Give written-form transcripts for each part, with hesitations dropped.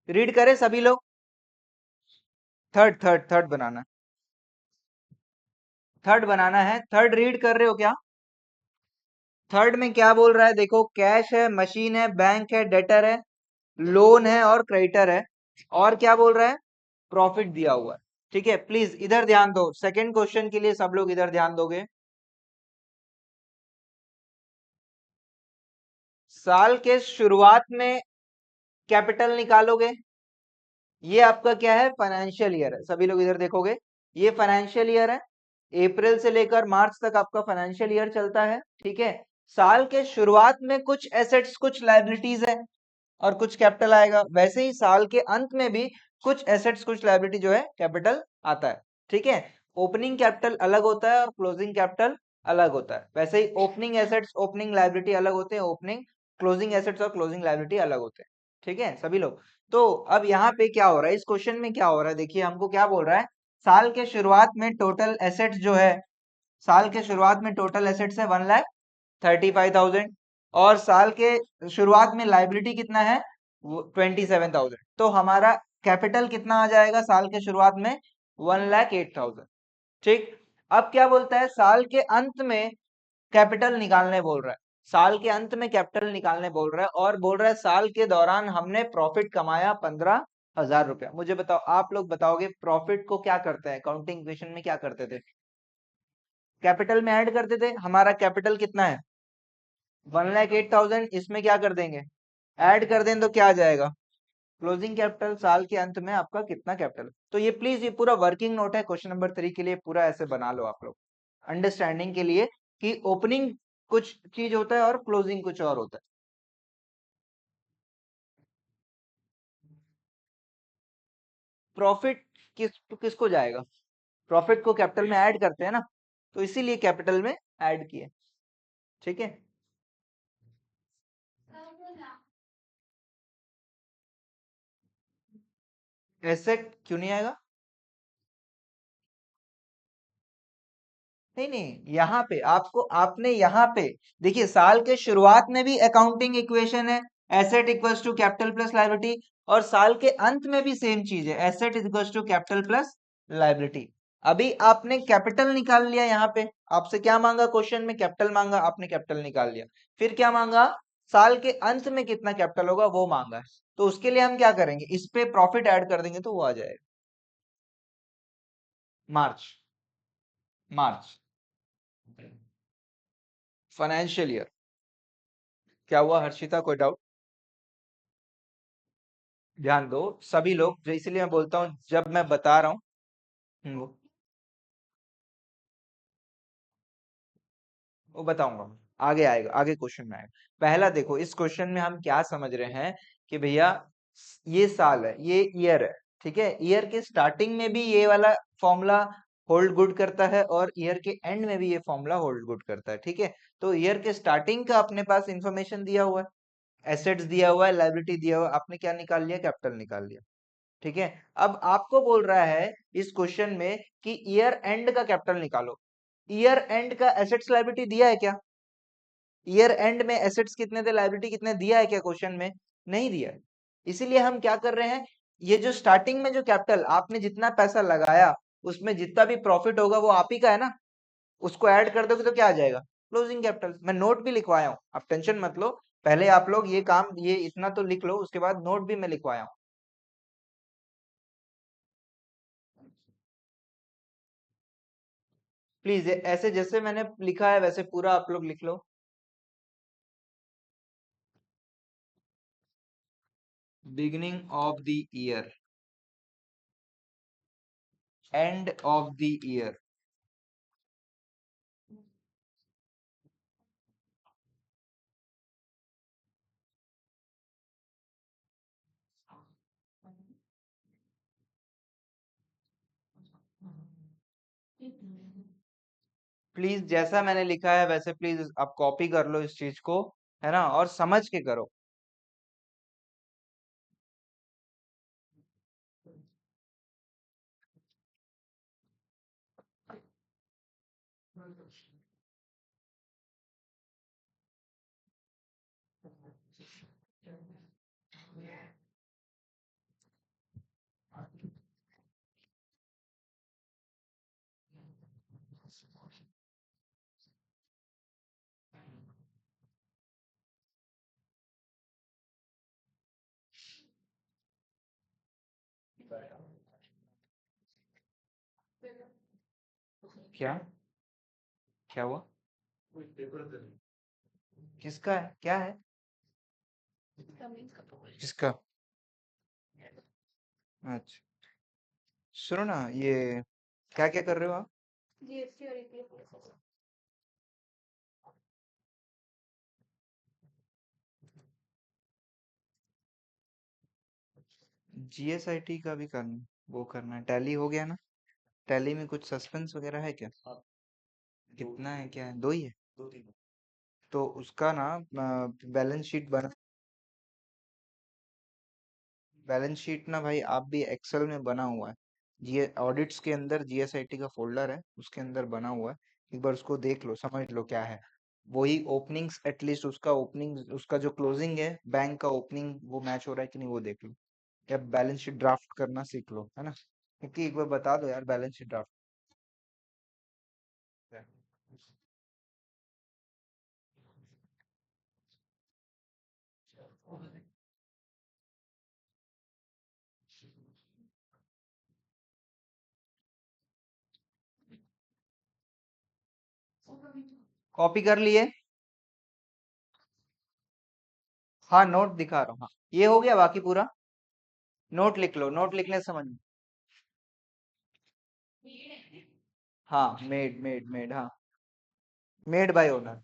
Read करें सभी लोग? थर्ड बनाना, थर्ड बनाना है। थर्ड रीड कर रहे हो क्या? थर्ड में क्या बोल रहा है देखो, कैश है, मशीन है, बैंक है, डेटर है, लोन है और क्रेडिटर है, और क्या बोल रहा है, प्रॉफिट दिया हुआ है। ठीक है, प्लीज इधर ध्यान दो, सेकंड क्वेश्चन के लिए सब लोग इधर ध्यान दोगे। साल के शुरुआत में कैपिटल निकालोगे, ये आपका क्या है, फाइनेंशियल ईयर है। सभी लोग इधर देखोगे, ये फाइनेंशियल ईयर है, अप्रैल से लेकर मार्च तक आपका फाइनेंशियल ईयर चलता है। ठीक है, साल के शुरुआत में कुछ एसेट्स कुछ लायबिलिटीज है और कुछ कैपिटल आएगा, वैसे ही साल के अंत में भी कुछ एसेट्स कुछ लायबिलिटी जो है कैपिटल आता है। ठीक है, ओपनिंग कैपिटल अलग होता है और क्लोजिंग कैपिटल अलग होता है, वैसे ही ओपनिंग एसेट्स ओपनिंग लायबिलिटी अलग होते हैं, ओपनिंग क्लोजिंग एसेट्स और क्लोजिंग लायबिलिटी अलग होते हैं। ठीक है सभी लोग, तो अब यहाँ पे क्या हो रहा है, इस क्वेश्चन में क्या हो रहा है, देखिए हमको क्या बोल रहा है, साल के शुरुआत में टोटल एसेट्स जो है, साल के शुरुआत में टोटल एसेट्स है 1,35,000, और साल के शुरुआत में लाइबिलिटी कितना है, 27,000। तो हमारा कैपिटल कितना आ जाएगा साल के शुरुआत में, 1,08,000। ठीक, अब क्या बोलता है, साल के अंत में कैपिटल निकालने बोल रहा है, साल के अंत में कैपिटल निकालने बोल रहा है, और बोल रहा है साल के दौरान हमने प्रॉफिट कमाया 15,000 रुपया। मुझे बताओ, आप लोग बताओगे प्रॉफिट को क्या करते हैं, अकाउंटिंग इक्वेशन में क्या करते थे, कैपिटल में ऐड करते थे। हमारा कैपिटल कितना है, 1,08,000, इसमें क्या कर देंगे, ऐड कर दें तो क्या आ जाएगा, क्लोजिंग कैपिटल, साल के अंत में आपका कितना कैपिटल। तो ये प्लीज, ये पूरा वर्किंग नोट है क्वेश्चन नंबर 3 के लिए, पूरा ऐसे बना लो आप लोग अंडरस्टैंडिंग के लिए, कि ओपनिंग कुछ चीज होता है और क्लोजिंग कुछ और होता है। प्रॉफिट किसको जाएगा, प्रॉफिट को कैपिटल में ऐड करते हैं ना, तो इसीलिए कैपिटल में ऐड किए। ठीक है, एसेट क्यों नहीं आएगा, नहीं नहीं, यहाँ पे आपको, आपने यहाँ पे देखिए, साल के शुरुआत में भी अकाउंटिंग इक्वेशन है, asset equals to capital plus liability, और साल के अंत में भी सेम चीज है, asset equals to capital plus liability. अभी आपने कैपिटल निकाल लिया, यहाँ पे आपसे क्या मांगा, क्वेश्चन में कैपिटल मांगा, आपने कैपिटल निकाल लिया, फिर क्या मांगा, साल के अंत में कितना कैपिटल होगा वो मांगा है। तो उसके लिए हम क्या करेंगे, इस पे प्रॉफिट ऐड कर देंगे तो वो आ जाएगा, मार्च, मार्च फाइनेंशियल ईयर। क्या हुआ हर्षिता, कोई डाउट? ध्यान दो सभी लोग, इसलिए मैं बोलता हूँ जब मैं बता रहा हूँ, वो बताऊंगा, आगे आएगा, आगे क्वेश्चन में आएगा। पहला देखो, इस क्वेश्चन में हम क्या समझ रहे हैं कि भैया ये साल है, ये ईयर है। ठीक है, ईयर के स्टार्टिंग में भी ये वाला फॉर्मूला होल्ड गुड करता है, और ईयर के एंड में भी ये फॉर्मूला होल्ड गुड करता है। ठीक है, तो ईयर के स्टार्टिंग का अपने पास इंफॉर्मेशन दिया हुआ है, एसेट्स दिया हुआ है, लाइबिलिटी दिया हुआ है, आपने क्या निकाल लिया, कैपिटल निकाल लिया। ठीक है, अब आपको बोल रहा है इस क्वेश्चन में कि ईयर एंड का कैपिटल निकालो। ईयर एंड का एसेट्स लायबिलिटी दिया है क्या, ईयर एंड में एसेट्स कितने थे, लायबिलिटी कितने, दिया है क्या क्वेश्चन में, नहीं दिया है। इसीलिए हम क्या कर रहे हैं, ये जो स्टार्टिंग में जो कैपिटल आपने जितना पैसा लगाया, उसमें जितना भी प्रॉफिट होगा वो आप ही का है ना, उसको ऐड कर दोगे तो क्या आ जाएगा, क्लोजिंग कैपिटल। मैं नोट भी लिखवाया हूँ, आप टेंशन मत लो, पहले आप लोग ये काम, ये इतना तो लिख लो, उसके बाद नोट भी मैं लिखवाया हूँ। प्लीज ऐसे जैसे मैंने लिखा है वैसे पूरा आप लोग लिख लो। Beginning of the year, end of the year. Please जैसा मैंने लिखा है वैसे प्लीज आप कॉपी कर लो इस चीज को, है ना, और समझ के करो। क्या क्या हुआ? किसका है, क्या है? किसका? अच्छा, सुनो ना, ये क्या क्या कर रहे हो आप? जीएसआईटी का भी करना, वो करना है, टैली हो गया ना? टैली में कुछ सस्पेंस वगैरह है क्या? कितना है, क्या है, दो ही है? तो उसका ना बैलेंस शीट बना, बैलेंस शीट ना भाई आप भी एक्सेल में बना हुआ है, जी ऑडिट्स के अंदर जीएसआईटी का फोल्डर है, उसके अंदर बना हुआ है, एक बार उसको देख लो, समझ लो क्या है। वही ओपनिंग्स, एटलीस्ट उसका ओपनिंग, उसका जो क्लोजिंग है बैंक का ओपनिंग, वो मैच हो रहा है कि नहीं वो देख लो, या बैलेंस शीट ड्राफ्ट करना सीख लो, है ना? क्योंकि एक बार बता दो यार, बैलेंस शीट ड्राफ्ट। कॉपी कर लिए? हाँ नोट दिखा रहा हूँ, हाँ ये हो गया, बाकी पूरा नोट लिख लो, नोट लिखने से समझ में। हाँ मेड मेड मेड, हाँ मेड बाय ओनर।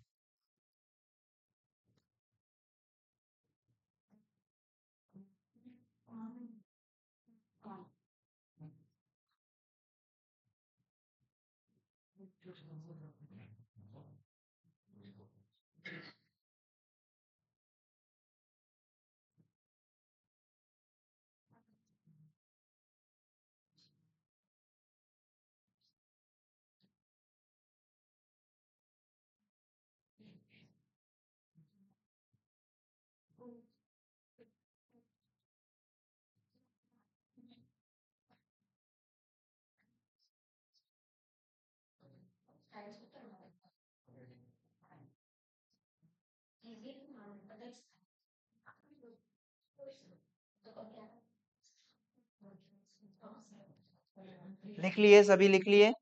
लिख लिए, सभी लिख लिए?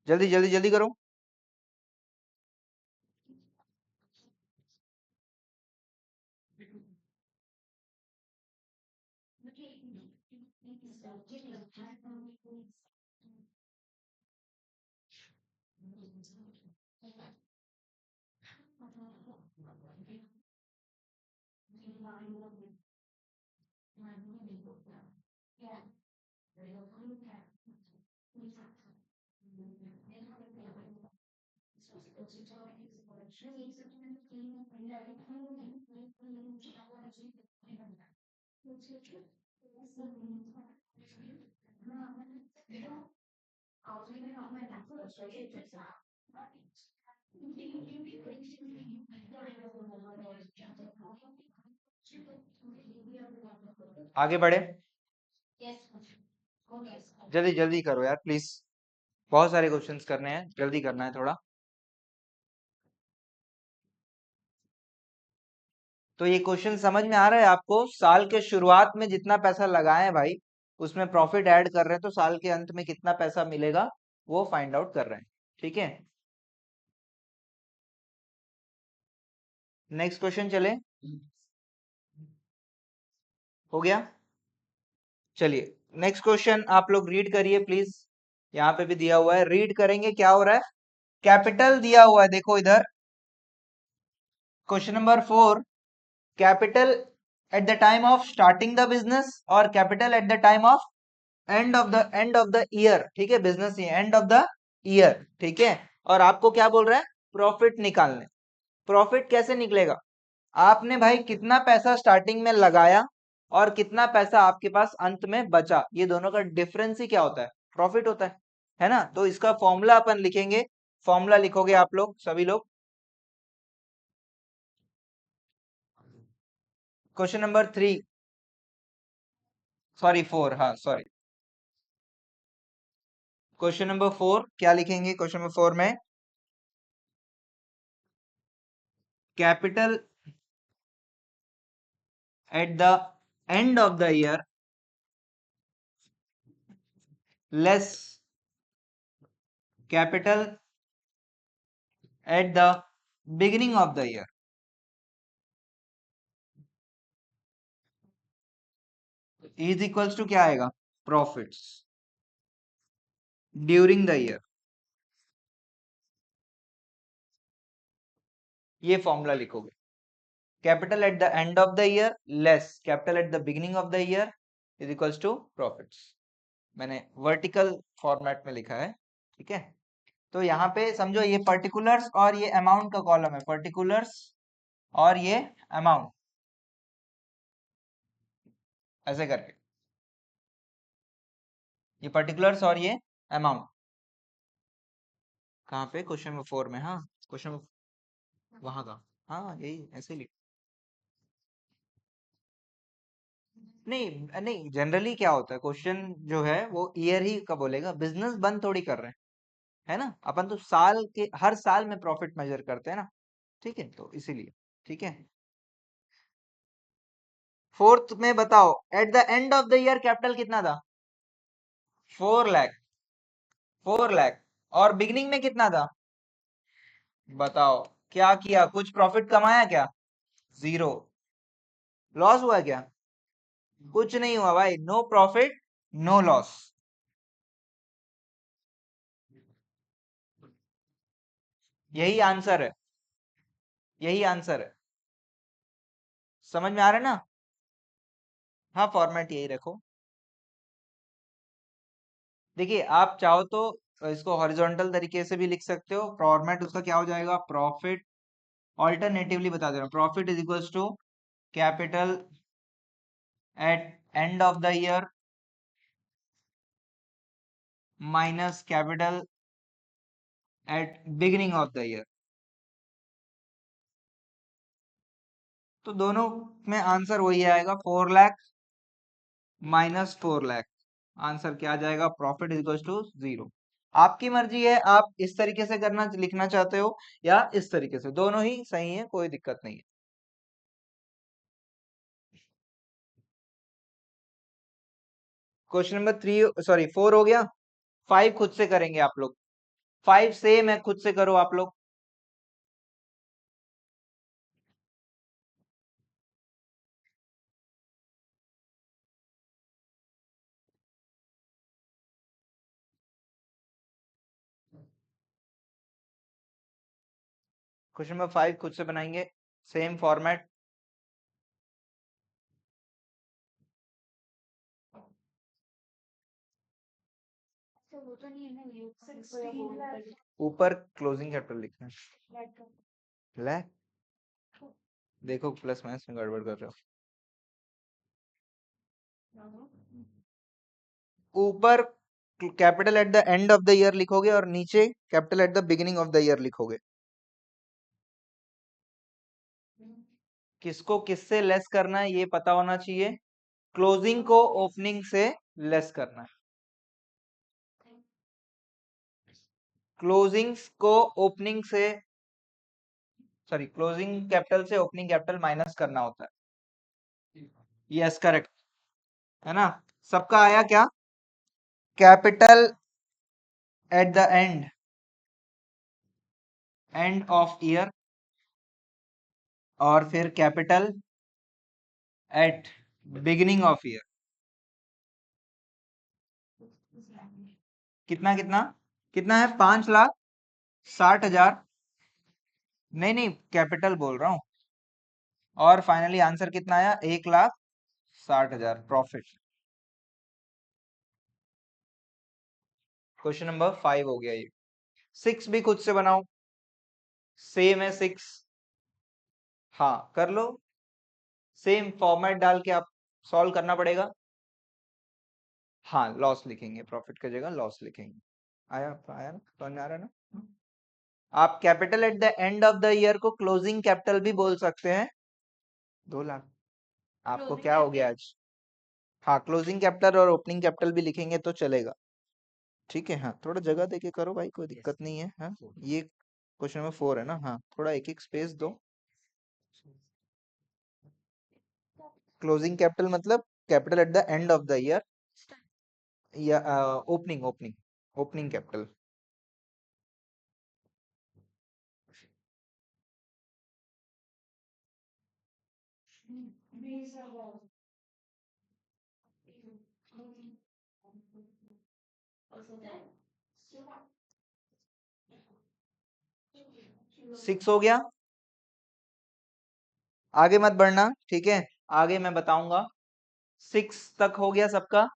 जल्दी जल्दी जल्दी करो। आगे बढ़े, जल्दी जल्दी करो यार प्लीज, बहुत सारे क्वेश्चंस करने हैं, जल्दी करना है थोड़ा। तो ये क्वेश्चन समझ में आ रहा है आपको? साल के शुरुआत में जितना पैसा लगाए हैं भाई, उसमें प्रॉफिट ऐड कर रहे हैं, तो साल के अंत में कितना पैसा मिलेगा वो फाइंड आउट कर रहे हैं, ठीक है? नेक्स्ट क्वेश्चन चले, हो गया? चलिए नेक्स्ट क्वेश्चन आप लोग रीड करिए प्लीज, यहाँ पे भी दिया हुआ है, रीड करेंगे क्या हो रहा है। कैपिटल दिया हुआ है, देखो इधर, question number 4, capital at the time of starting the business और capital at the time of end of the year, ठीक है, business end of the year, ठीक है। और आपको क्या बोल रहा है, प्रॉफिट निकालने। प्रॉफिट कैसे निकलेगा? आपने भाई कितना पैसा स्टार्टिंग में लगाया और कितना पैसा आपके पास अंत में बचा, ये दोनों का डिफरेंस ही क्या होता है, प्रॉफिट होता है ना? तो इसका फॉर्मूला अपन लिखेंगे, फॉर्मूला लिखोगे आप लोग सभी लोग, क्वेश्चन नंबर 3, सॉरी 4, हाँ सॉरी, क्वेश्चन नंबर 4 क्या लिखेंगे, क्वेश्चन नंबर 4 में capital at the end of the year less capital at the beginning of the year is equals to क्या आएगा, प्रॉफिट्स ड्यूरिंग द ईयर। ये फॉर्मूला लिखोगे, capital at the end of the year less capital at the beginning of the year is equals to profits. मैंने vertical format में लिखा है, ठीक है। तो यहाँ पे समझो ये पर्टिकुलर्स और ये अमाउंट का कॉलम है, पर्टिकुलर्स और ये अमाउंट, ऐसे करके ये पर्टिकुलर्स और ये अमाउंट कहाँ पे, क्वेश्चन नंबर 4 में, हाँ क्वेश्चन वहां का, हाँ यही ऐसे लिख। नहीं नहीं, जनरली क्या होता है, क्वेश्चन जो है वो ईयर ही का बोलेगा, बिजनेस बंद थोड़ी कर रहे हैं, है ना, अपन तो साल के हर साल में प्रॉफिट मेजर करते हैं ना, ठीक है, तो इसीलिए, ठीक है। फोर्थ में बताओ, eight the end of the year capital कितना था, 4 लाख, 4 लाख, और बिगिनिंग में कितना था, बताओ, क्या किया, कुछ प्रॉफिट कमाया क्या, जीरो, लॉस हुआ क्या, कुछ नहीं हुआ भाई, नो प्रॉफिट नो लॉस, यही आंसर है, यही आंसर है, समझ में आ रहा है ना। हाँ फॉर्मेट यही रखो। देखिए आप चाहो तो इसको हॉरिजॉन्टल तरीके से भी लिख सकते हो, फॉर्मेट उसका क्या हो जाएगा, प्रॉफिट, ऑल्टरनेटिवली बता दे रहा हूँ, profit is equals to capital at end of the year minus capital at beginning of the year. तो दोनों में आंसर वही आएगा, 4 लाख माइनस 4 लाख, आंसर क्या आ जाएगा, profit is equals to zero. आपकी मर्जी है, आप इस तरीके से करना लिखना चाहते हो या इस तरीके से, दोनों ही सही है, कोई दिक्कत नहीं है। क्वेश्चन नंबर 3 सॉरी 4 हो गया, 5 खुद से करेंगे आप लोग, 5 सेम है, खुद से करो आप लोग। क्वेश्चन नंबर 5 खुद से बनाएंगे, सेम फॉर्मेट। ऊपर क्लोजिंग कैपिटल लिखना है, लैख, देखो प्लस माइनस में गड़बड़ कर रहे हो, ऊपर capital at the end of the year लिखोगे और नीचे capital at the beginning of the year लिखोगे। किसको किससे लेस करना है ये पता होना चाहिए, क्लोजिंग को ओपनिंग से लेस करना है, क्लोजिंग्स को ओपनिंग से, सॉरी क्लोजिंग कैपिटल से ओपनिंग कैपिटल माइनस करना होता है, यस करेक्ट, है ना। सबका आया क्या, capital at the end of year और फिर capital at beginning of year, कितना कितना कितना है, 5,60,000, नहीं नहीं कैपिटल बोल रहा हूं, और फाइनली आंसर कितना आया, 1,60,000 प्रॉफिट। क्वेश्चन नंबर 5 हो गया ये। 6 भी खुद से बनाओ, सेम है 6, हाँ कर लो, सेम फॉर्मेट डाल के आप सॉल्व करना पड़ेगा। हाँ लॉस लिखेंगे, प्रॉफिट की जगह लॉस लिखेंगे। आया आया ना, समझ में आ रहा है ना। आप capital at the end of the year को क्लोजिंग कैपिटल भी बोल सकते हैं, 2 लाख। आपको क्या हो गया आज, हाँ क्लोजिंग कैपिटल और ओपनिंग कैपिटल भी लिखेंगे तो चलेगा, ठीक है। हाँ थोड़ा जगह देके करो भाई, कोई दिक्कत नहीं है, हाँ ये क्वेश्चन नंबर 4 है ना, हाँ थोड़ा एक एक स्पेस दो। क्लोजिंग कैपिटल मतलब capital at the end of the year, या ओपनिंग ओपनिंग ओपनिंग कैपिटल। 6 हो गया। आगे मत बढ़ना, ठीक है, आगे मैं बताऊंगा। 6 तक हो गया सबका।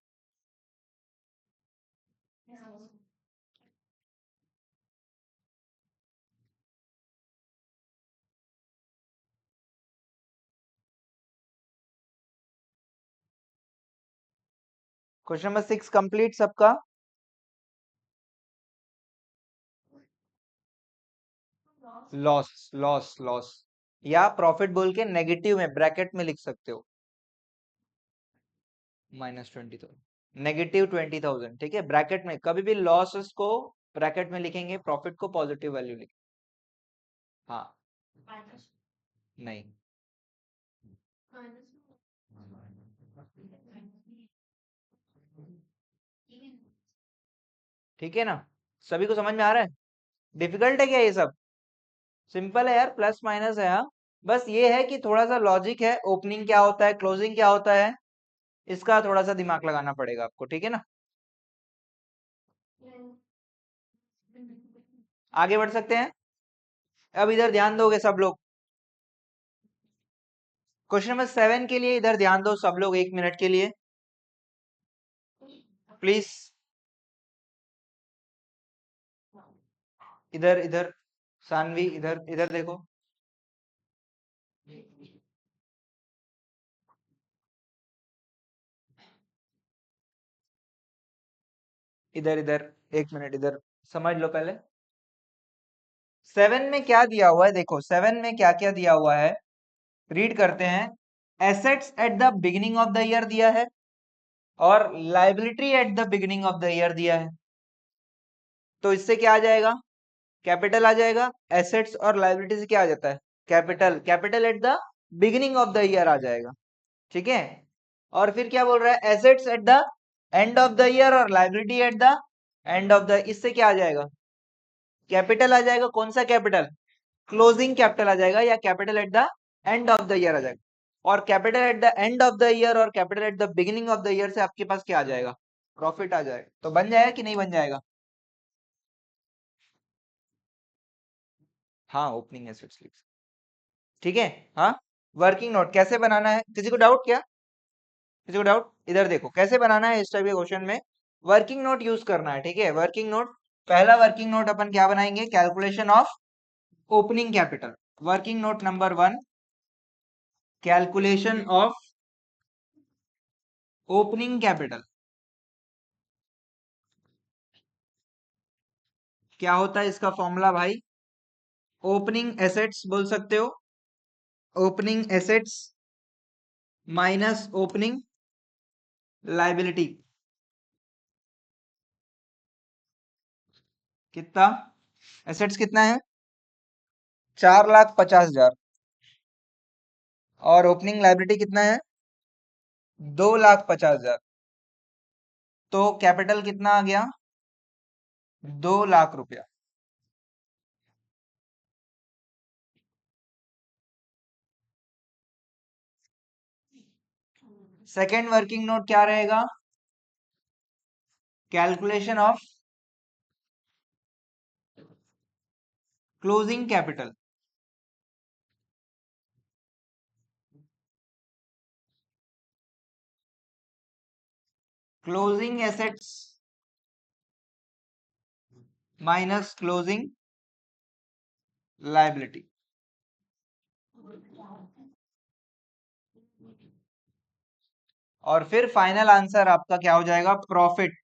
क्वेश्चन नंबर 6 कंप्लीट सबका। लॉस लॉस लॉस, या प्रॉफिट बोल के नेगेटिव में ब्रैकेट में लिख सकते हो, -20,000, -20,000, ठीक है। ब्रैकेट में कभी भी लॉसेस को ब्रैकेट में लिखेंगे, प्रॉफिट को पॉजिटिव वैल्यू लिखेंगे। हाँ, नहीं, ठीक है ना, सभी को समझ में आ रहा है? डिफिकल्ट है क्या ये सब? सिंपल है यार, प्लस माइनस है। हाँ, बस ये है कि थोड़ा सा लॉजिक है, ओपनिंग क्या होता है, क्लोजिंग क्या होता है, इसका थोड़ा सा दिमाग लगाना पड़ेगा आपको, ठीक है ना। आगे बढ़ सकते हैं। अब इधर ध्यान दोगे सब लोग। क्वेश्चन नंबर 7 के लिए इधर ध्यान दो सब लोग, 1 मिनट के लिए प्लीज। इधर इधर, सानवी इधर इधर देखो। इधर इधर, 1 मिनट इधर, समझ लो पहले। 7 में क्या दिया हुआ है, देखो 7 में क्या क्या दिया हुआ है, रीड करते हैं। Assets at the beginning of the year दिया है, और liability at the beginning of the year दिया है। तो इससे क्या आ जाएगा, कैपिटल आ जाएगा। एसेट्स और लाइबिलिटी से क्या आ जाता है, capital. Capital at the beginning of the year आ जाएगा, ठीक है। और फिर क्या बोल रहा है, assets at the end of the year और liability at the end of the, इससे क्या आ जाएगा, कैपिटल आ जाएगा। कौन सा कैपिटल, क्लोजिंग कैपिटल आ जाएगा, या capital at the end of the year आ जाएगा। और capital at the end of the year और capital at the beginning of the year से आपके पास क्या आ जाएगा, प्रॉफिट आ जाएगा। तो बन जाएगा कि नहीं बन जाएगा? हाँ, ओपनिंग एसेट्स लिख, ठीक है। हाँ, वर्किंग नोट कैसे बनाना है, किसी को डाउट क्या? किसी को डाउट? इधर देखो कैसे बनाना है इस टाइप के क्वेश्चन में, वर्किंग नोट यूज करना है, ठीक है। वर्किंग नोट, पहला वर्किंग नोट अपन क्या बनाएंगे, calculation of opening capital. Working note number 1, calculation of opening capital. क्या होता है इसका फॉर्मूला भाई, ओपनिंग एसेट्स बोल सकते हो, opening assets minus opening liability. कितना, एसेट्स कितना है, 4,50,000, और ओपनिंग लाइबिलिटी कितना है, 2,50,000। तो कैपिटल कितना आ गया, 2 लाख रुपया। सेकेंड वर्किंग नोट क्या रहेगा, calculation of closing capital. Closing assets minus closing liability. और फिर फाइनल आंसर आपका क्या हो जाएगा, प्रॉफिट।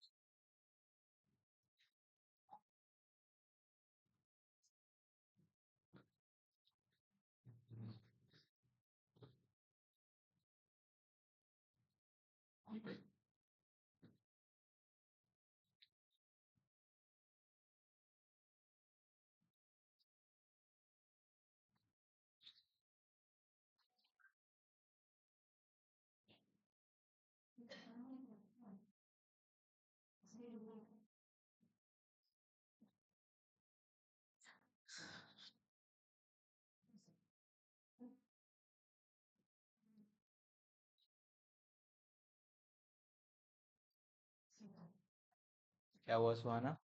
क्या हुआ Suhana?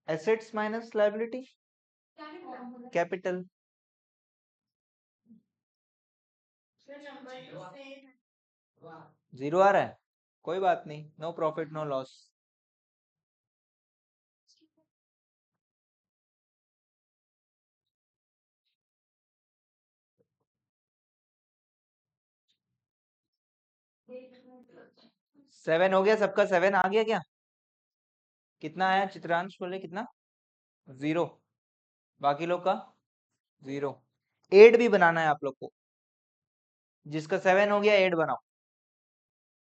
Assets minus liability, capital. Zero आ रहा है, कोई बात नहीं, no profit no loss. Seven हो गया सबका, सेवन आ गया क्या? कितना आया चित्रांश बोले कितना? जीरो। बाकी लोग का जीरो। एट भी बनाना है आप लोग को, जिसका सेवन हो गया एट बनाओ,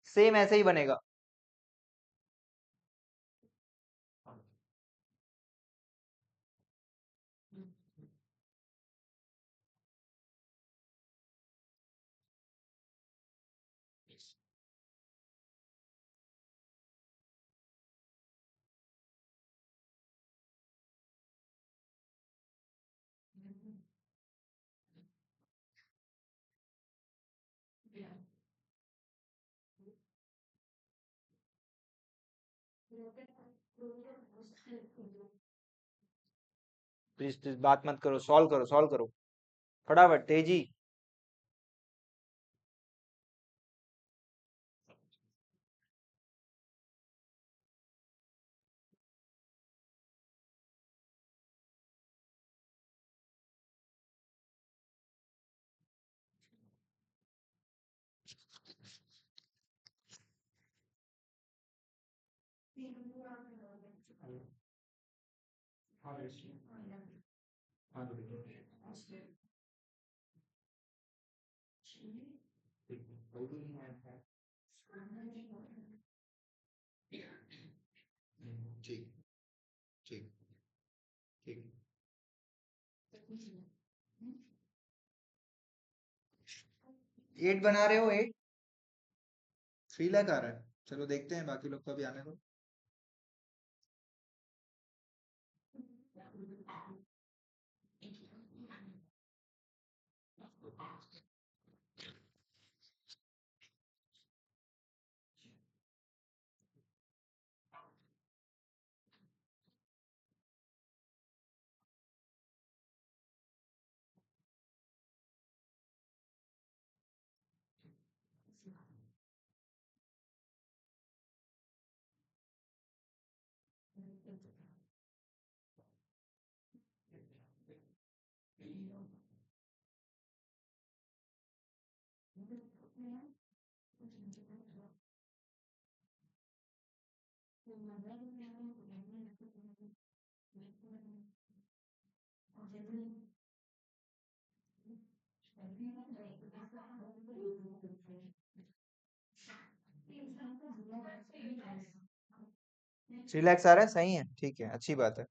सेम ऐसे ही बनेगा। प्लीज प्लीज बात मत करो, सॉल्व करो सॉल्व करो, फटाफट तेजी। ठीक ठीक ठीक। 8 बना रहे हो? 8 3 लाख आ रहा है, चलो देखते हैं बाकी लोग का भी आने दो। थ्री लैक्स आ रहा है, सही है, ठीक है, अच्छी बात है।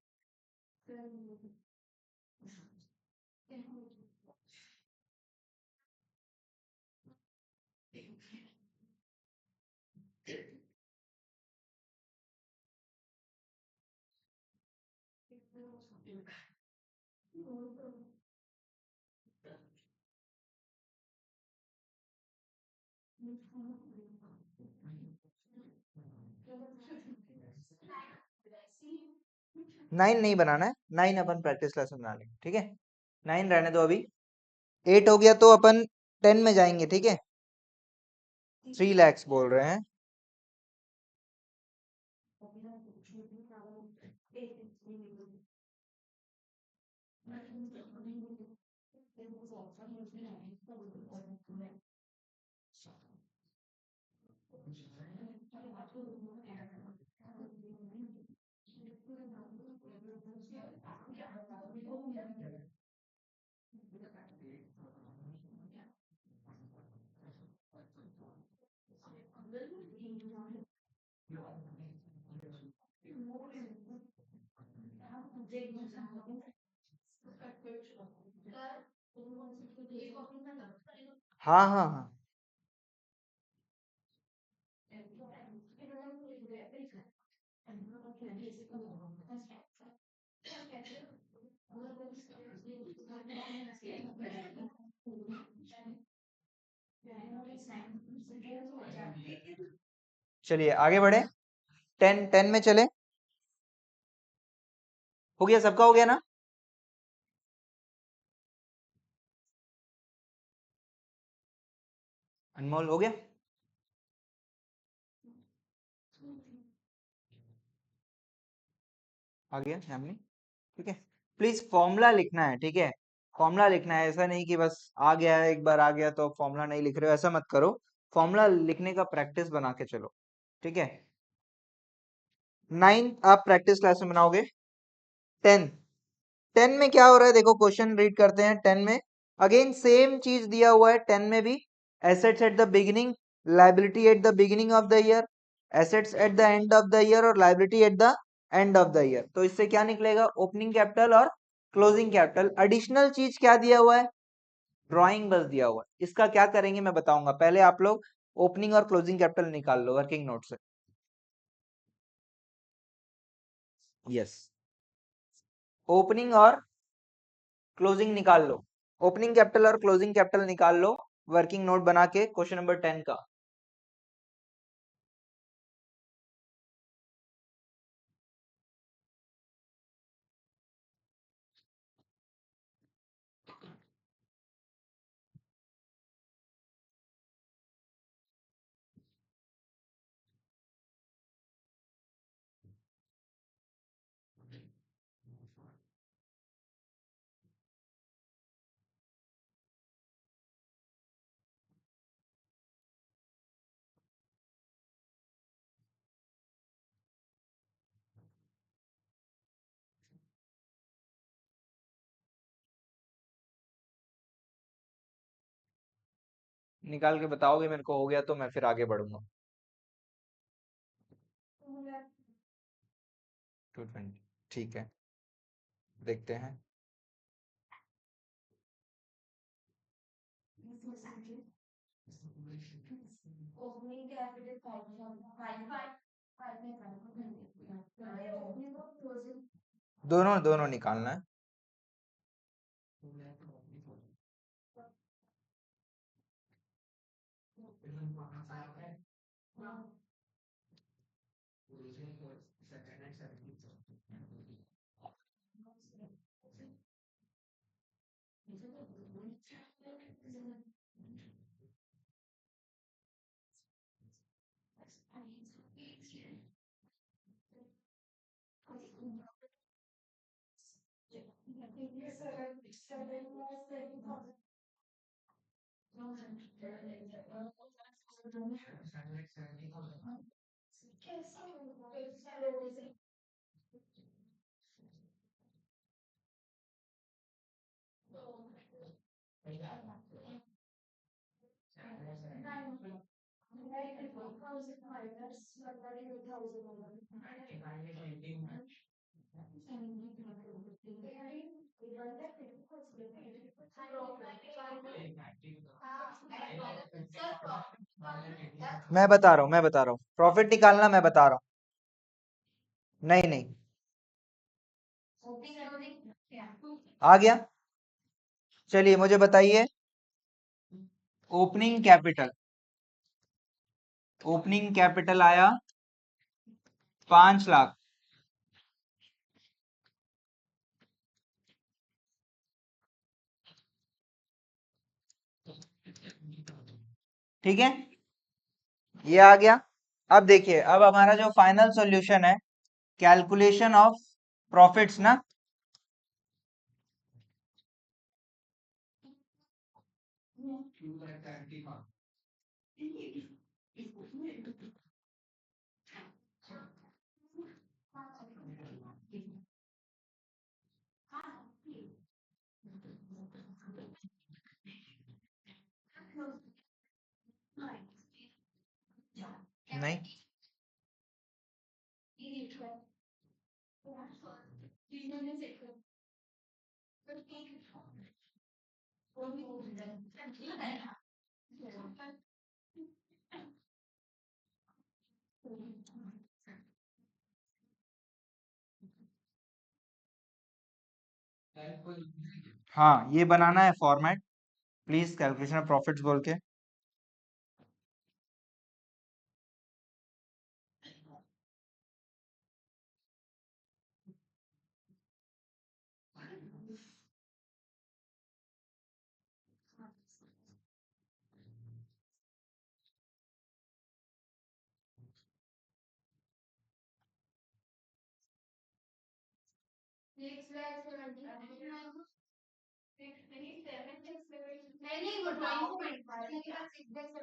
नाइन नहीं बनाना है, नाइन अपन प्रैक्टिस लेसन बना लेंगे, ठीक है। नाइन रहने दो अभी। 8 हो गया तो अपन 10 में जाएंगे, ठीक है। 3 लैक्स बोल रहे हैं। हाँ हाँ हाँ। चलिए आगे बढ़े। 10 में चले। हो गया, सबका हो गया ना? अनमोल हो गया? आ गया फैमिली? ठीक है। प्लीज फॉर्मूला लिखना है, ठीक है? फॉर्मूला लिखना है, ऐसा नहीं कि बस आ गया है, एक बार आ गया तो फॉर्मूला नहीं लिख रहे हो, ऐसा मत करो। फॉर्मूला लिखने का प्रैक्टिस बना के चलो, ठीक है? 9 आप प्रैक्टिस क्लास में बनाओगे। 10, 10 में क्या हो रहा है देखो, क्वेश्चन रीड करते हैं। 10 में अगेन सेम चीज दिया हुआ है। 10 में भी assets at the beginning, liability at the beginning of the year, assets at the end of the year और liability at the end of the year. तो इससे क्या निकलेगा? ओपनिंग कैपिटल और क्लोजिंग कैपिटल। एडिशनल चीज क्या दिया हुआ है? ड्राइंग बस दिया हुआ है। इसका क्या करेंगे मैं बताऊंगा, पहले आप लोग ओपनिंग और क्लोजिंग कैपिटल निकाल लो वर्किंग नोट से। यस, ओपनिंग और क्लोजिंग निकाल लो। ओपनिंग कैपिटल और क्लोजिंग कैपिटल निकाल लो वर्किंग नोट बना के क्वेश्चन नंबर 10 का। निकाल के बताओगे मेरे को, हो गया तो मैं फिर आगे बढ़ूंगा। 220, ठीक है, देखते हैं। दोनों दोनों निकालना है। मैं बता रहा हूँ, मैं बता रहा हूँ, प्रॉफिट निकालना मैं बता रहा हूँ। नहीं नहीं, आ गया। चलिए मुझे बताइए, ओपनिंग कैपिटल, ओपनिंग कैपिटल आया 5 लाख, ठीक है, ये आ गया। अब देखिए, अब हमारा जो फाइनल सॉल्यूशन है, कैलकुलेशन ऑफ प्रॉफिट्स ना। नहीं, हाँ ये बनाना है format, please calculation of profits बोल के।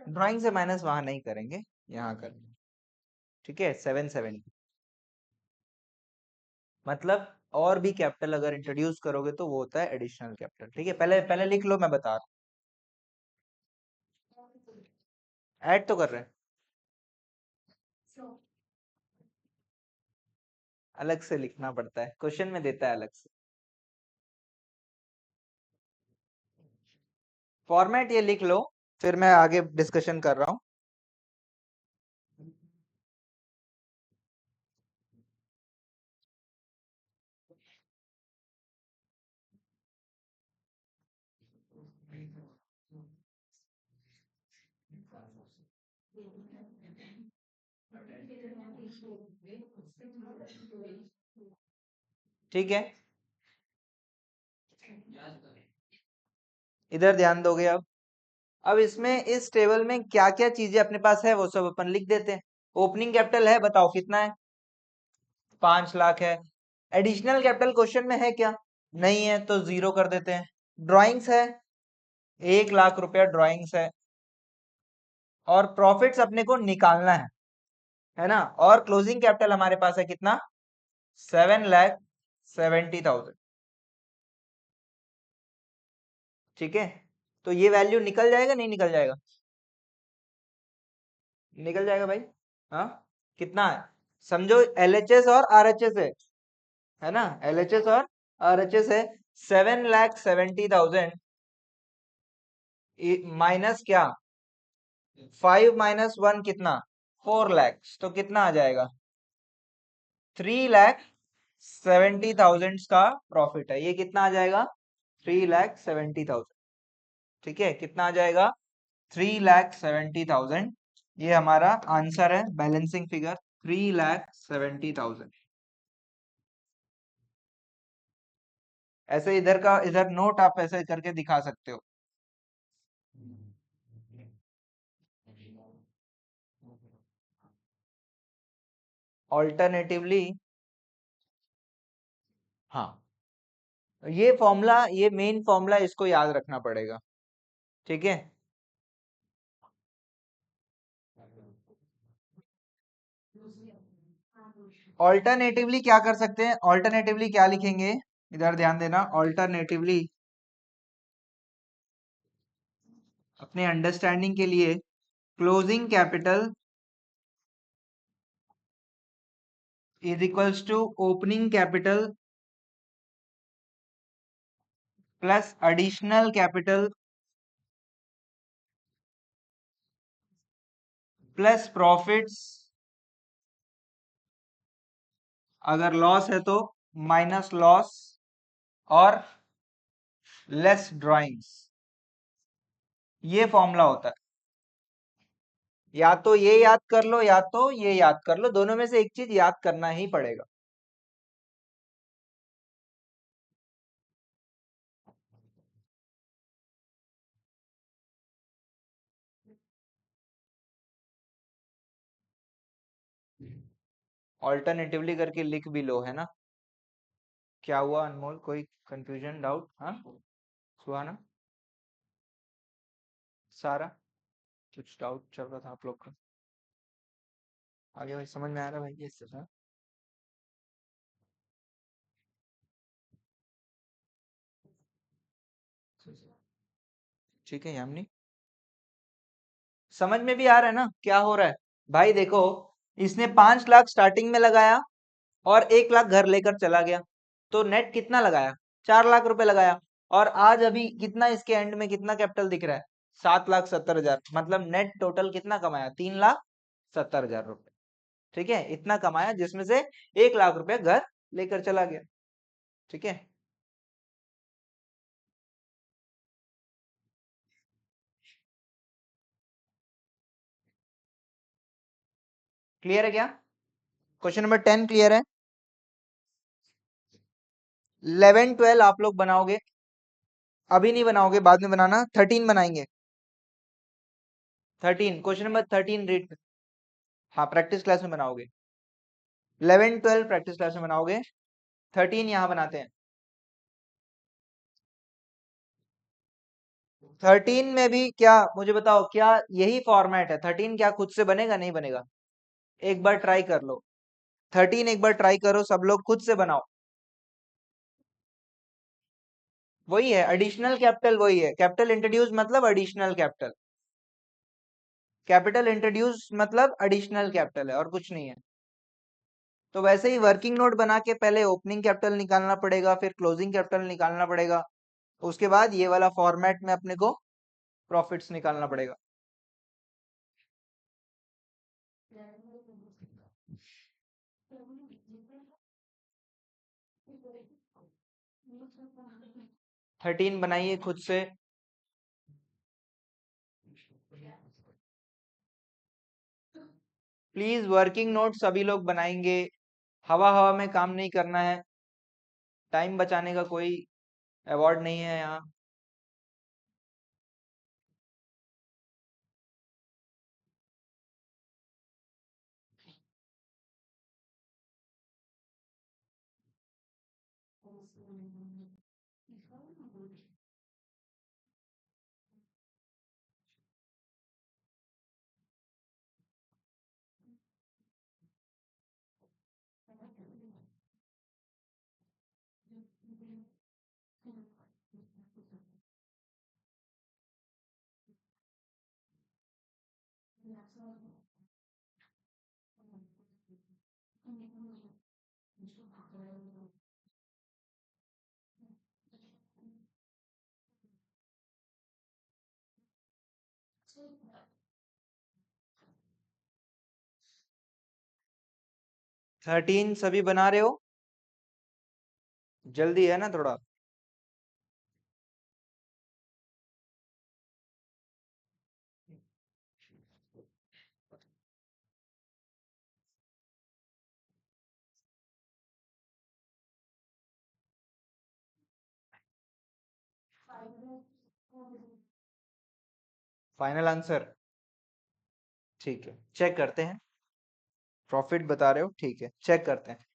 ड्राइंग से माइनस वहां नहीं करेंगे, यहाँ करेंगे। ठीक है, 770 मतलब और भी कैपिटल अगर इंट्रोड्यूस करोगे तो वो होता है एडिशनल कैपिटल। ठीक है, पहले पहले लिख लो, मैं बता रहा हूँ। ऐड तो कर रहे हैं, अलग से लिखना पड़ता है, क्वेश्चन में देता है अलग से। फॉर्मेट ये लिख लो, फिर मैं आगे डिस्कशन कर रहा हूँ। ठीक है, इधर ध्यान दोगे। अब इसमें इस टेबल में क्या क्या चीजें अपने पास है वो सब अपन लिख देते हैं। ओपनिंग कैपिटल है, बताओ कितना है? 5 लाख है। एडिशनल कैपिटल क्वेश्चन में है क्या? नहीं है, तो 0 कर देते हैं। ड्राइंग्स है, 1 लाख रुपया ड्राइंग्स है। और प्रॉफिट्स अपने को निकालना है ना? और क्लोजिंग कैपिटल हमारे पास है कितना? 7,70,000। ठीक है, तो ये वैल्यू निकल जाएगा नहीं निकल जाएगा? निकल जाएगा भाई। हाँ, कितना है? समझो LHS और RHS है ना? LHS और RHS है। 7,70,000 माइनस क्या? 5 माइनस 1 कितना? 4 लाख। तो कितना आ जाएगा? 3,70,000 का प्रॉफिट है। ये कितना आ जाएगा? 3,70,000। ठीक है, कितना आ जाएगा? 3,70,000। ये हमारा आंसर है, बैलेंसिंग फिगर 3,70,000। ऐसे इधर का इधर नोट आप ऐसे करके दिखा सकते हो। ऑल्टरनेटिवली, हाँ, ये फॉर्मूला, ये मेन फॉर्मूला, इसको याद रखना पड़ेगा। ठीक है, ऑल्टरनेटिवली क्या कर सकते हैं? ऑल्टरनेटिवली क्या लिखेंगे? इधर ध्यान देना। ऑल्टरनेटिवली अपने अंडरस्टैंडिंग के लिए, closing capital is equals to opening capital plus additional capital plus profits, अगर लॉस है तो माइनस लॉस, और लेस ड्राइंग्स। ये फॉर्मूला होता है। या तो ये याद कर लो या तो ये याद कर लो, दोनों में से एक चीज याद करना ही पड़ेगा। ऑल्टरनेटिवली करके लिख भी लो, है ना? क्या हुआ अनमोल, कोई कंफ्यूजन, डाउट? हाँ, सुहाना, सारा, कुछ डाउट चल रहा था आप लोग का? आगे भाई, समझ में आ रहा है भाई ये सब? हाँ? ठीक है यामिनी, समझ में भी आ रहा है ना क्या हो रहा है? भाई देखो, इसने 5 लाख स्टार्टिंग में लगाया और 1 लाख घर लेकर चला गया, तो नेट कितना लगाया? 4 लाख रुपए लगाया। और आज अभी कितना इसके एंड में कितना कैपिटल दिख रहा है? 7,70,000। मतलब नेट टोटल कितना कमाया? 3,70,000 रुपए। ठीक है, इतना कमाया जिसमें से 1 लाख रुपए घर लेकर चला गया। ठीक है, क्लियर है क्या? क्वेश्चन नंबर 10 क्लियर है? 11 12 आप लोग बनाओगे, अभी नहीं बनाओगे, बाद में बनाना। 13 बनाएंगे। 13, क्वेश्चन नंबर 13 रीड। हाँ, प्रैक्टिस क्लास में बनाओगे। 11 12 प्रैक्टिस क्लास में बनाओगे। 13 यहाँ बनाते हैं। 13 में भी क्या, मुझे बताओ, क्या यही फॉर्मेट है? 13 क्या खुद से बनेगा? नहीं बनेगा। एक बार ट्राई कर लो 13, एक बार ट्राई करो, सब लोग खुद से बनाओ। वही है एडिशनल कैपिटल, वही है कैपिटल इंट्रोड्यूस मतलब एडिशनल कैपिटल, कैपिटल इंट्रोड्यूस मतलब एडिशनल कैपिटल है और कुछ नहीं है। तो वैसे ही वर्किंग नोट बना के पहले ओपनिंग कैपिटल निकालना पड़ेगा, फिर क्लोजिंग कैपिटल निकालना पड़ेगा, उसके बाद ये वाला फॉर्मेट में अपने को प्रॉफिट्स निकालना पड़ेगा। थर्टीन बनाइए खुद से। प्लीज वर्किंग नोट सभी लोग बनाएंगे, हवा हवा में काम नहीं करना है, टाइम बचाने का कोई अवार्ड नहीं है यहाँ। थर्टीन सभी बना रहे हो? जल्दी है ना थोड़ा? Final answer? ठीक है, चेक करते हैं। प्रॉफिट बता रहे हो, ठीक है, चेक करते हैं।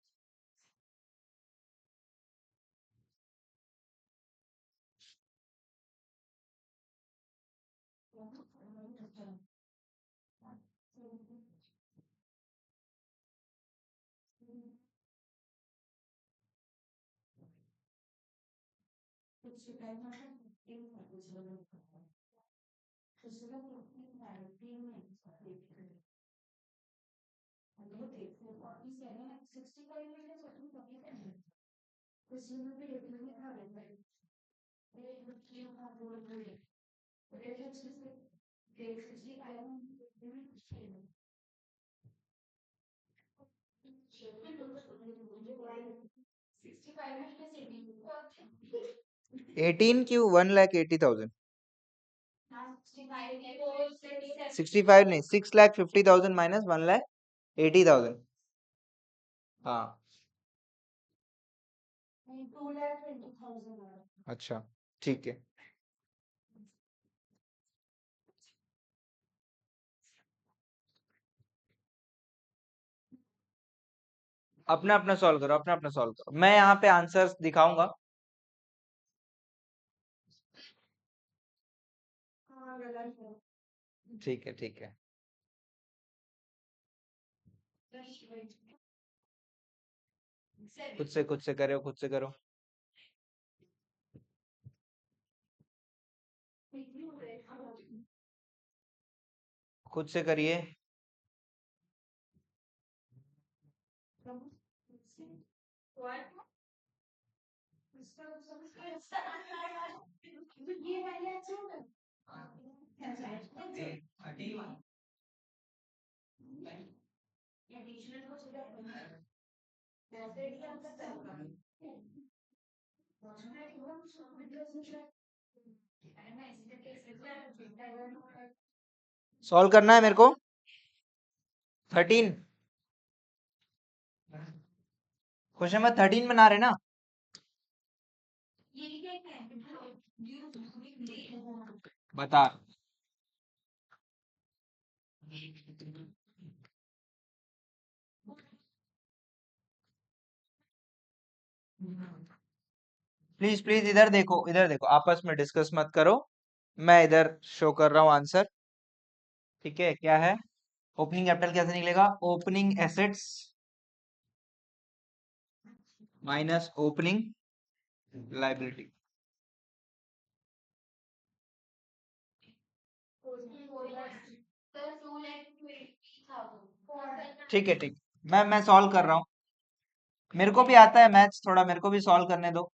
Eighteen Q 1,80,000? 65 नहीं, 6,50,000 माइनस 1,80,000। हाँ। अच्छा, ठीक है। अपना अपना सॉल्व करो, अपना अपना सॉल्व करो, मैं यहाँ पे आंसर्स दिखाऊंगा। ठीक है, ठीक है। खुद से करो, खुद से करो। खुद से करिए। सॉल्व करना है मेरे को। 13 क्वेश्चन में 13 बना रहे ना? बता। प्लीज प्लीज इधर देखो, इधर देखो, आपस में डिस्कस मत करो। मैं इधर शो कर रहा हूं आंसर। ठीक है, क्या है? ओपनिंग कैपिटल कैसे निकलेगा? Opening assets minus opening liability. ठीक है, ठीक। मैं सॉल्व कर रहा हूँ। मेरे को भी आता है मैथ्स, थोड़ा मेरे को भी सॉल्व करने दो।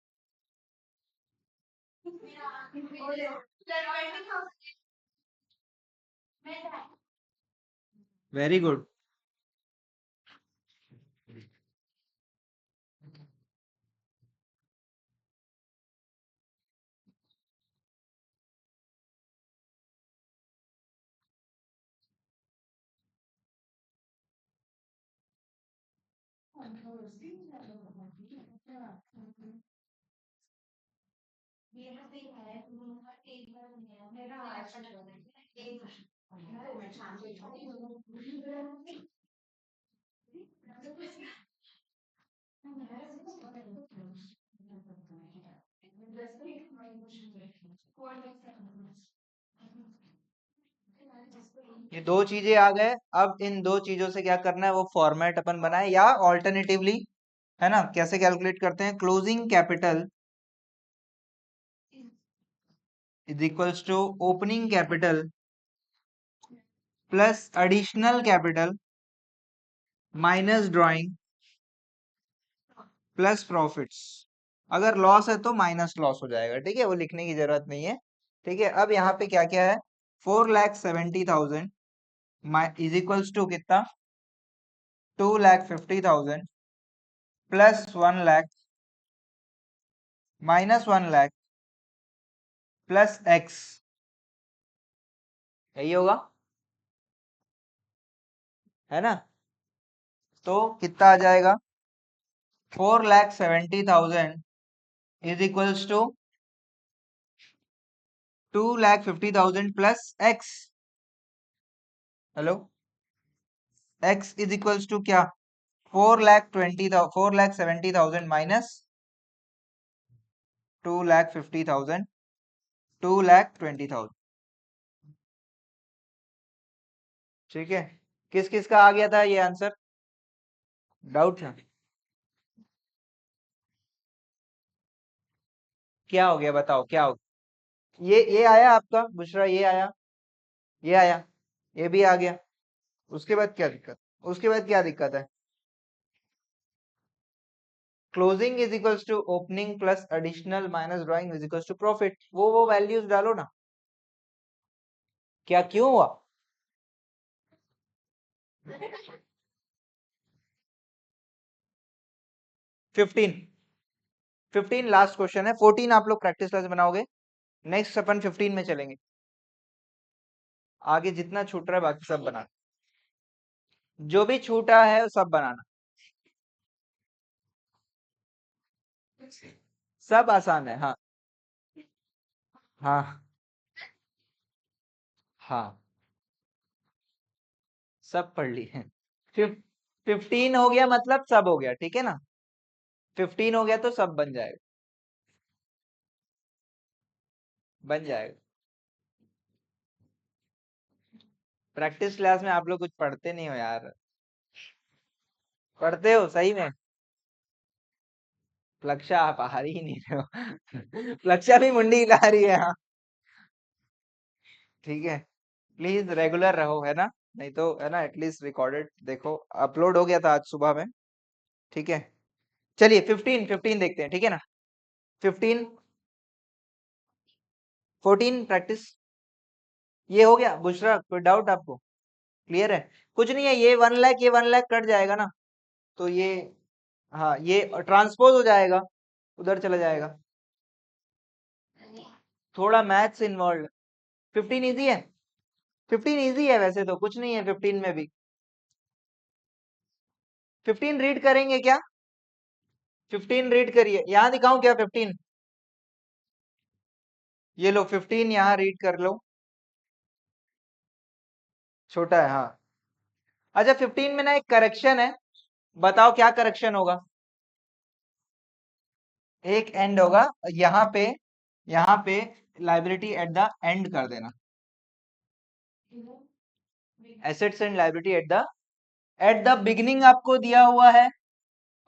Very good. ये दो चीजें आ गए। अब इन दो चीजों से क्या करना है, वो फॉर्मेट अपन बनाए, या ऑल्टरनेटिवली, है ना, कैसे कैलकुलेट करते हैं? Closing capital is equals to opening capital plus additional capital minus drawing plus profits. अगर लॉस है तो माइनस लॉस हो जाएगा, ठीक है, वो लिखने की जरूरत नहीं है। ठीक है, अब यहाँ पे क्या क्या है? 4,70,000 इज इक्वल्स टू कितना? 2,50,000 प्लस 1,00,000 माइनस 1,00,000 प्लस एक्स। यही होगा, है ना? तो कितना आ जाएगा? 4,70,000 is equals to 2,50,000 plus X. Hello, X is equals to क्या? 4,70,000 माइनस 2,50,000, 2,20,000। ठीक है, किस किस का आ गया था ये आंसर? डाउट था? क्या हो गया बताओ, क्या हो? ये आया आपका बुशरा, ये आया, ये आया, ये भी आ गया। उसके बाद क्या दिक्कत? उसके बाद क्या दिक्कत है? Closing is equals to opening plus additional minus drawing is equals to profit. वो वैल्यूज डालो ना। क्या, क्यों हुआ? 15, 15 लास्ट क्वेश्चन है। 14 आप लोग प्रैक्टिस क्लास बनाओगे। नेक्स्ट अपन 15 में चलेंगे। आगे जितना छूट रहा है बाकी सब बनाना, जो भी छूटा है वो सब बनाना। सब आसान है, हाँ। हाँ, हाँ, सब पढ़ ली है। 15 हो गया मतलब सब हो गया, ठीक है ना? 15 हो गया तो सब बन जाएगा, बन जाएगा। प्रैक्टिस क्लास में आप लोग कुछ पढ़ते नहीं हो यार। पढ़ते हो सही में? लक्ष्य आप आ ही नहीं रहे हो। लक्ष्य भी मुंडी हिला रही है, हाँ। ठीक है, प्लीज रेगुलर रहो, है ना? नहीं तो, है ना, एटलीस्ट रिकॉर्डेड देखो। अपलोड हो गया था आज सुबह में। ठीक है, चलिए 15, 15 देखते हैं, ठीक है ना? 15, 14 प्रैक्टिस। ये हो गया बुशरा? कोई डाउट आपको? क्लियर है? कुछ नहीं है, ये 1,00,000, ये 1,00,000 कट जाएगा ना, तो ये, हाँ, ये ट्रांसपोज हो जाएगा, उधर चला जाएगा। थोड़ा मैथ्स इन्वॉल्व। 15 इजी है, 15 इजी है वैसे तो, कुछ नहीं है 15 में भी। 15 रीड करेंगे क्या? 15 रीड करिए, यहाँ दिखाऊं क्या 15? ये लो 15 यहाँ रीड कर लो। छोटा है, हाँ। अच्छा, 15 में ना एक करेक्शन है, बताओ क्या करेक्शन होगा? एक एंड होगा यहाँ पे, यहाँ पे लाइबिलिटी एट द एंड कर देना, assets and liability at the beginning आपको दिया हुआ है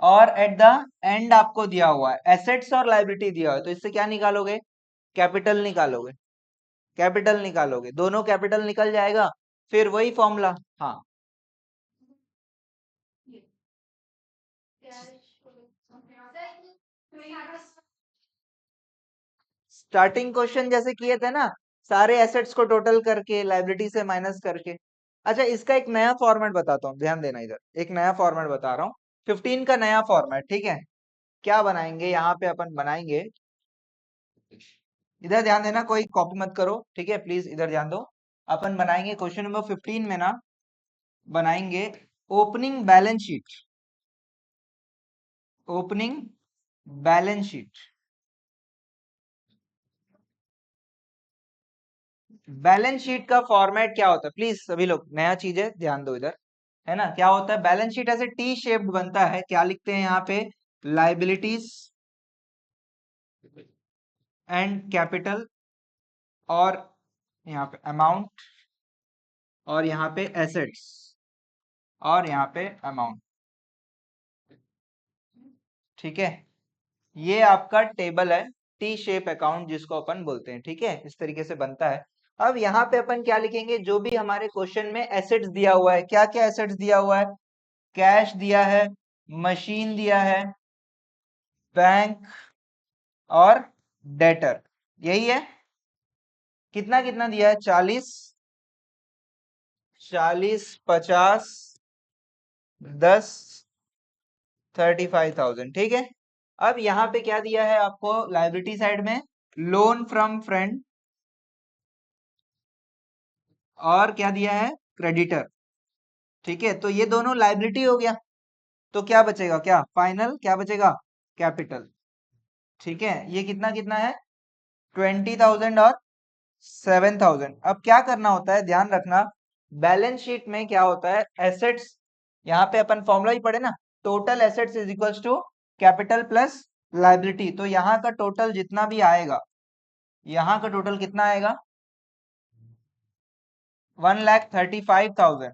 और एट द एंड आपको दिया हुआ है, एसेट्स और लाइबिलिटी दिया हुआ है, तो इससे क्या निकालोगे? कैपिटल निकालोगे, कैपिटल निकालोगे, दोनों कैपिटल निकल जाएगा, फिर वही फॉर्मूला। हाँ, स्टार्टिंग क्वेश्चन जैसे किए थे ना, सारे एसेट्स को टोटल करके लाइबिलिटी से माइनस करके। अच्छा, इसका एक नया फॉर्मेट बताता हूँ, ध्यान देना, इधर एक नया फॉर्मेट बता रहा हूँ, 15 का नया फॉर्मेट, ठीक है? क्या बनाएंगे यहाँ पे? अपन बनाएंगे, इधर ध्यान देना, कोई कॉपी मत करो, ठीक है? प्लीज इधर ध्यान दो। अपन बनाएंगे क्वेश्चन नंबर 15 में ना, बनाएंगे opening balance sheet, opening balance sheet. Balance sheet का फॉर्मेट क्या होता है? प्लीज सभी लोग, नया चीज है, ध्यान दो इधर, है ना? क्या होता है बैलेंस शीट? ऐसे टी शेप्ड बनता है, क्या लिखते हैं यहाँ पे? लाइबिलिटीज एंड कैपिटल, और यहाँ पे अमाउंट, और यहाँ पे एसेट्स, और यहाँ पे अमाउंट, ठीक है? ये आपका टेबल है, टी शेप अकाउंट जिसको अपन बोलते हैं, ठीक है? इस तरीके से बनता है। अब यहाँ पे अपन क्या लिखेंगे? जो भी हमारे क्वेश्चन में एसेट्स दिया हुआ है, क्या क्या एसेट्स दिया हुआ है? कैश दिया है, मशीन दिया है, बैंक और डेटर, यही है। कितना कितना दिया है? 40, 40, 50, 10, 35,000, ठीक है? अब यहाँ पे क्या दिया है आपको लाइबिलिटी साइड में? लोन फ्रॉम फ्रेंड, और क्या दिया है? क्रेडिटर, ठीक है? तो ये दोनों लाइबिलिटी हो गया, तो क्या बचेगा? क्या फाइनल क्या बचेगा? कैपिटल, ठीक है? ये कितना कितना है? 20,000 और 7,000। अब क्या करना होता है, ध्यान रखना, बैलेंस शीट में क्या होता है? एसेट्स, यहाँ पे अपन फॉर्मूला ही पढ़े ना, total assets is equals to capital plus liability. तो यहाँ का टोटल जितना भी आएगा, यहाँ का टोटल कितना आएगा? 1,35,000।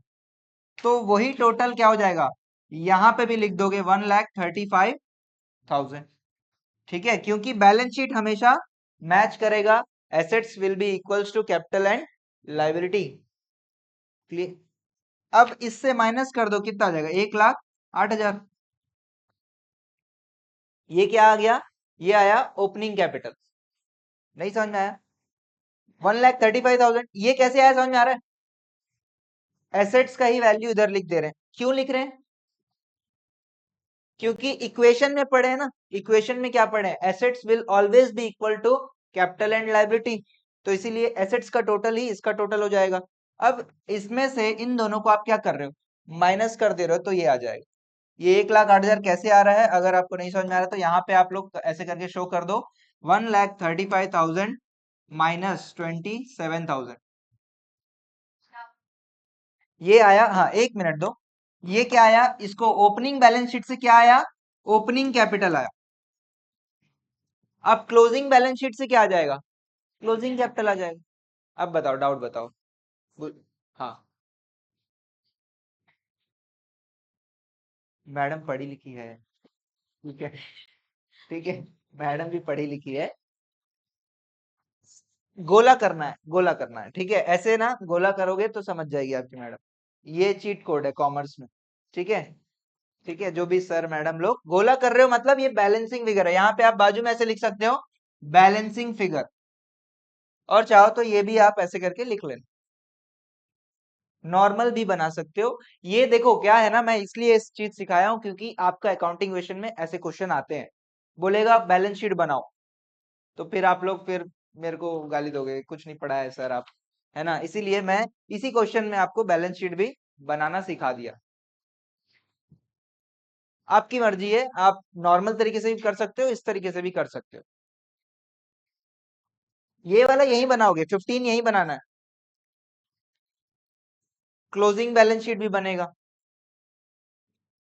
तो वही टोटल क्या हो जाएगा? यहाँ पे भी लिख दोगे 1,35,000, ठीक है? क्योंकि बैलेंस शीट हमेशा मैच करेगा, assets will be equals to capital and liability, clear? अब इससे माइनस कर दो, कितना आ जाएगा? 1,08,000। ये क्या आ गया? ये आया ओपनिंग कैपिटल। नहीं समझ में आया? 1,35,000 ये कैसे आया? समझ में आ रहा है? एसेट्स का ही वैल्यू इधर लिख दे रहे हैं। क्यों लिख रहे हैं? क्योंकि इक्वेशन में पढ़े हैं ना, इक्वेशन में क्या पढ़े हैं? Assets will always be equal to capital and liability, तो इसीलिए एसेट्स का टोटल ही इसका टोटल हो जाएगा। अब इसमें से इन दोनों को आप क्या कर रहे हो? माइनस कर दे रहे हो, तो ये आ जाएगा। ये 1,08,000 कैसे आ रहा है? अगर आपको नहीं समझ में आ रहा तो यहाँ पे आप लोग ऐसे करके शो कर दो, 1,35,000 माइनस 27,000, ये आया। हाँ, एक मिनट दो, ये क्या आया? इसको ओपनिंग बैलेंस शीट से क्या आया? ओपनिंग कैपिटल आया। अब क्लोजिंग बैलेंस शीट से क्या आ जाएगा? क्लोजिंग कैपिटल आ जाएगा। अब बताओ, डाउट बताओ। हाँ, मैडम पढ़ी लिखी है, ठीक है? ठीक है, मैडम भी पढ़ी लिखी है। गोला करना है, गोला करना है, ठीक है? ऐसे ना गोला करोगे तो समझ जाएगी आपकी मैडम। ये चीट कोड है कॉमर्स में, ठीक है? ठीक है, जो भी सर मैडम लोग गोला कर रहे हो, मतलब ये बैलेंसिंग फिगर है। यहाँ पे आप बाजू में ऐसे लिख सकते हो, बैलेंसिंग फिगर, और चाहो तो ये भी आप ऐसे करके लिख लेना, नॉर्मल भी बना सकते हो। ये देखो क्या है ना, मैं इसलिए इस चीज सिखाया हूं क्योंकि आपका अकाउंटिंग क्वेश्चन में ऐसे क्वेश्चन आते हैं, बोलेगा बैलेंस शीट बनाओ, तो फिर आप लोग फिर मेरे को गाली दोगे, कुछ नहीं पढ़ा है सर आप, है ना? इसीलिए मैं इसी क्वेश्चन में आपको बैलेंस शीट भी बनाना सिखा दिया। आपकी मर्जी है, आप नॉर्मल तरीके से भी कर सकते हो, इस तरीके से भी कर सकते हो। ये वाला यही बनाओगे, 15 यही बनाना है। क्लोजिंग बैलेंस शीट भी बनेगा,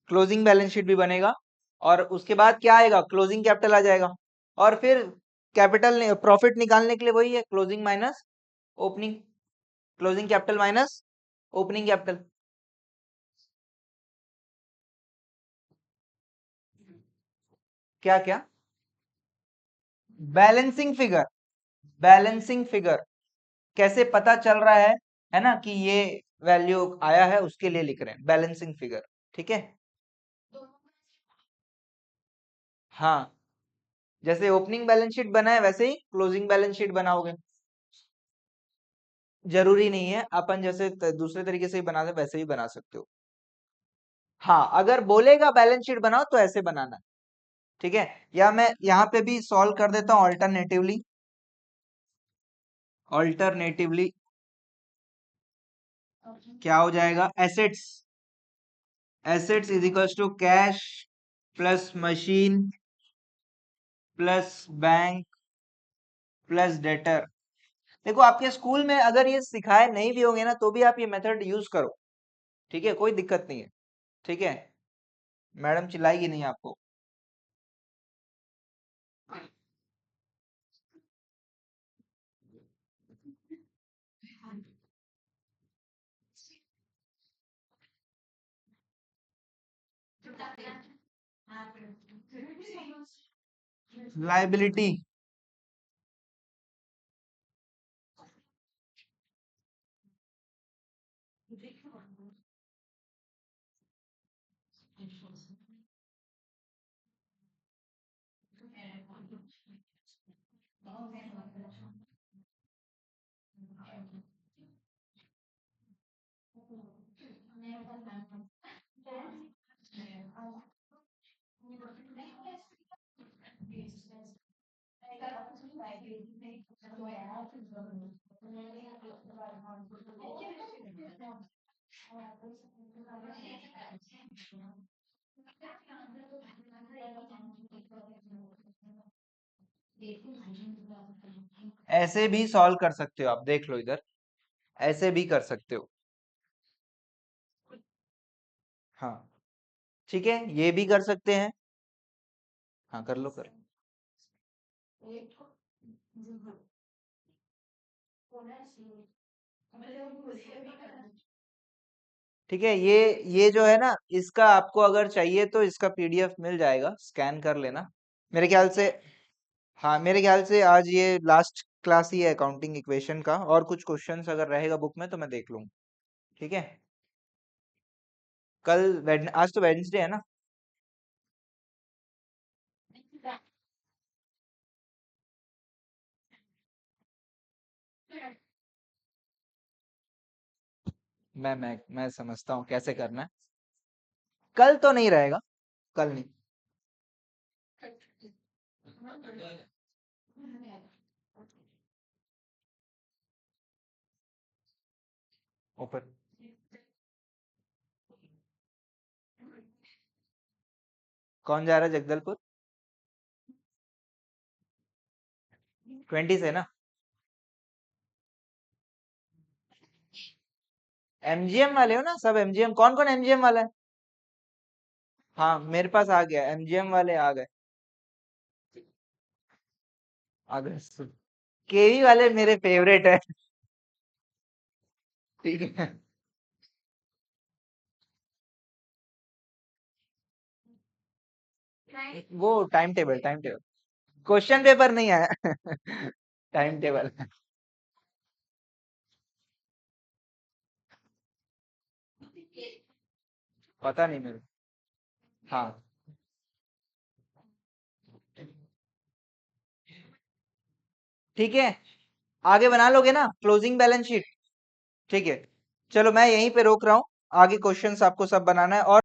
क्लोजिंग बैलेंस शीट भी बनेगा, और उसके बाद क्या आएगा? क्लोजिंग कैपिटल आ जाएगा, और फिर कैपिटल प्रॉफिट निकालने के लिए वही है, closing minus opening, closing capital minus opening capital. क्या क्या? बैलेंसिंग फिगर, बैलेंसिंग फिगर कैसे पता चल रहा है ना कि ये वैल्यू आया है, उसके लिए लिख रहे हैं बैलेंसिंग फिगर। ठीक है, हाँ, जैसे ओपनिंग बैलेंस शीट बना है वैसे ही क्लोजिंग बैलेंस शीट बनाओगे। जरूरी नहीं है, अपन जैसे दूसरे तरीके से ही बनाते वैसे ही बना सकते हो। हाँ, अगर बोलेगा बैलेंस शीट बनाओ तो ऐसे बनाना। ठीक है, या मैं यहाँ पे भी सॉल्व कर देता हूँ ऑल्टरनेटिवली। ऑल्टरनेटिवली क्या हो जाएगा? Assets, assets is equals to cash plus machine plus bank plus debtor. देखो, आपके स्कूल में अगर ये सिखाए नहीं भी होंगे ना, तो भी आप ये मेथड यूज करो। ठीक है, कोई दिक्कत नहीं है। ठीक है, मैडम चिल्लाएगी नहीं आपको। लाइबिलिटी, ऐसे भी सॉल्व कर सकते हो आप, देख लो इधर, ऐसे भी कर सकते हो। हाँ, ठीक है, ये भी कर सकते हैं। हाँ, कर लो कर। ठीक है, ये जो है ना, इसका आपको अगर चाहिए तो इसका पीडीएफ मिल जाएगा, स्कैन कर लेना। मेरे ख्याल से, हाँ, मेरे ख्याल से आज ये लास्ट क्लास ही है अकाउंटिंग इक्वेशन का, और कुछ क्वेश्चंस अगर रहेगा बुक में तो मैं देख लूंगा। ठीक है, आज तो वेडनेसडे है ना। मैं समझता हूँ कैसे करना है। कल तो नहीं रहेगा, कल नहीं। ऊपर कौन जा रहा है जगदलपुर? 20 से ना। एमजीएम वाले हो ना सब? एमजीएम कौन कौन एमजीएम वाला है? हाँ, मेरे पास आ गया, एमजीएम वाले आ गए, आ गए। केवी वाले मेरे फेवरेट है। ठीक है, वो time table, time table, question paper नहीं आया। Time table. पता नहीं मेरे। हाँ, ठीक है, आगे बना लोगे ना क्लोजिंग बैलेंस शीट? ठीक है, चलो मैं यहीं पे रोक रहा हूँ, आगे क्वेश्चंस आपको सब बनाना है। और